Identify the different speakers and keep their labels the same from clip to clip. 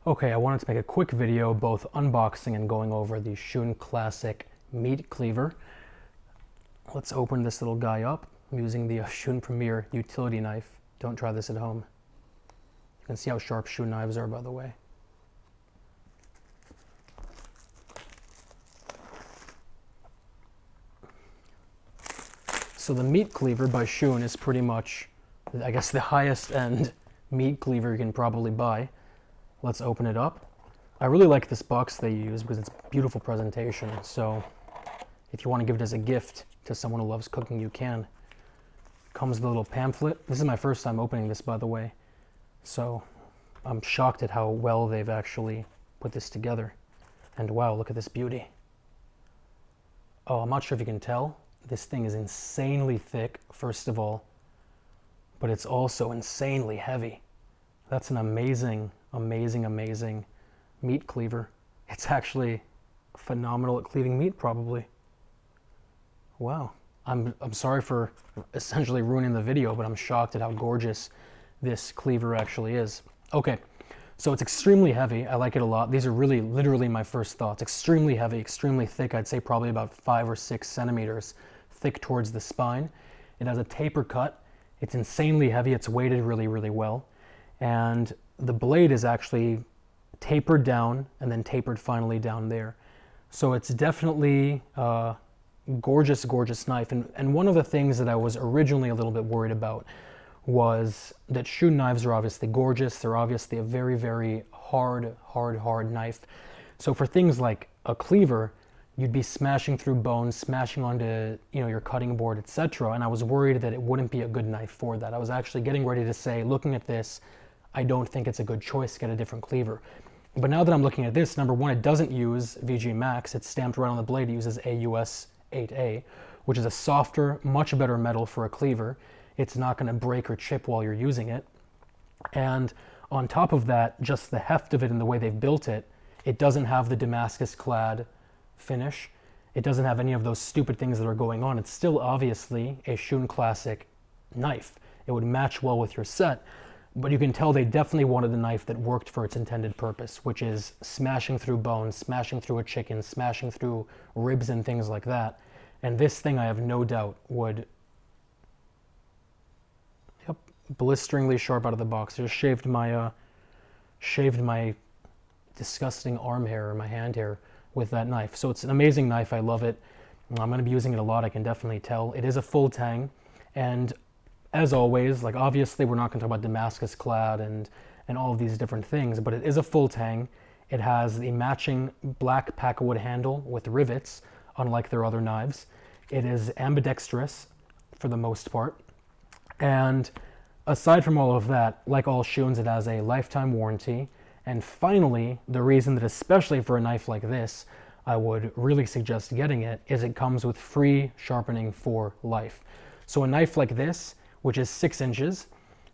Speaker 1: Okay, I wanted to make a quick video both unboxing and going over the Shun Classic meat cleaver. Let's open this little guy up. I'm using the Shun Premier utility knife. Don't try this at home. You can see how sharp Shun knives are, by the way. So the meat cleaver by Shun is pretty much, I guess, the highest end meat cleaver you can probably buy. Let's open it up. I really like this box they use because it's beautiful presentation. So if you want to give it as a gift to someone who loves cooking, you can. Comes with a little pamphlet. This is my first time opening this, by the way. So I'm shocked at how well they've actually put this together. And wow, look at this beauty. Oh, I'm not sure if you can tell. This thing is insanely thick, first of all, but it's also insanely heavy. That's an amazing meat cleaver. It's actually phenomenal at cleaving meat, probably. Wow. I'm sorry for essentially ruining the video, but I'm shocked at how gorgeous this cleaver actually is. Okay, so it's extremely heavy. I like it a lot. These are really literally my first thoughts. Extremely heavy, extremely thick. I'd say probably about 5 or 6 centimeters thick towards the spine. It has a taper cut. It's insanely heavy. It's weighted really well. And the blade is actually tapered down and then tapered finally down there. So it's definitely a gorgeous knife. And one of the things that I was originally a little bit worried about was that Shun knives are obviously gorgeous. They're obviously a very hard knife. So for things like a cleaver, you'd be smashing through bones, smashing onto, your cutting board, etc. And I was worried that it wouldn't be a good knife for that. I was actually getting ready to say, looking at this, I don't think it's a good choice to get a different cleaver. But now that I'm looking at this, number one, it doesn't use VG Max. It's stamped right on the blade. It uses AUS 8A, which is a softer, much better metal for a cleaver. It's not going to break or chip while you're using it. And on top of that, just the heft of it and the way they've built it, it doesn't have the damascus clad finish. It doesn't have any of those stupid things that are going on. It's still obviously a Shun Classic knife. It would match well with your set, but you can tell they definitely wanted a knife that worked for its intended purpose, which is smashing through bones, smashing through a chicken, smashing through ribs and things like that. And this thing, I have no doubt, would, blisteringly sharp out of the box. I just shaved my disgusting arm hair or my hand hair with that knife. So it's an amazing knife. I love it. I'm going to be using it a lot. I can definitely tell. It is a full tang, and as always, like obviously we're not going to talk about damascus clad and all of these different things, but it is a full tang. It has the matching black packawood handle with rivets, unlike their other knives. It is ambidextrous for the most part, and aside from all of that, like all Shuns, it has a lifetime warranty. And finally, the reason that especially for a knife like this, I would really suggest getting it, is it comes with free sharpening for life. So a knife like this, which is 6 inches,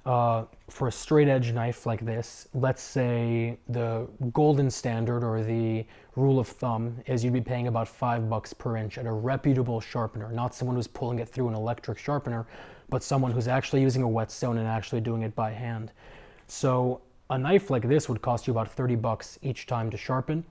Speaker 1: for a straight edge knife like this, let's say the golden standard or the rule of thumb is you'd be paying about $5 per inch at a reputable sharpener, not someone who's pulling it through an electric sharpener, but someone who's actually using a whetstone and actually doing it by hand. So a knife like this would cost you about $30 each time to sharpen.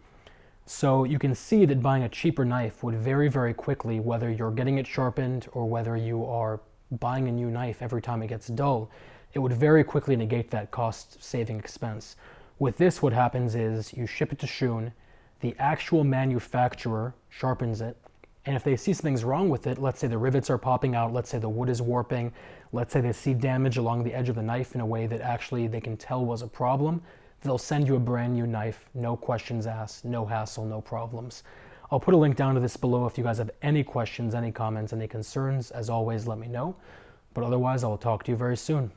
Speaker 1: So you can see that buying a cheaper knife would very quickly, whether you're getting it sharpened or whether you are buying a new knife every time it gets dull, it would very quickly negate that cost-saving expense. With this, what happens is you ship it to Shun, the actual manufacturer sharpens it, and if they see something's wrong with it, let's say the rivets are popping out, let's say the wood is warping, let's say they see damage along the edge of the knife in a way that actually they can tell was a problem, they'll send you a brand new knife, no questions asked, no hassle, no problems. I'll put a link down to this below if you guys have any questions, any comments, any concerns. As always, let me know. But otherwise, I'll talk to you very soon.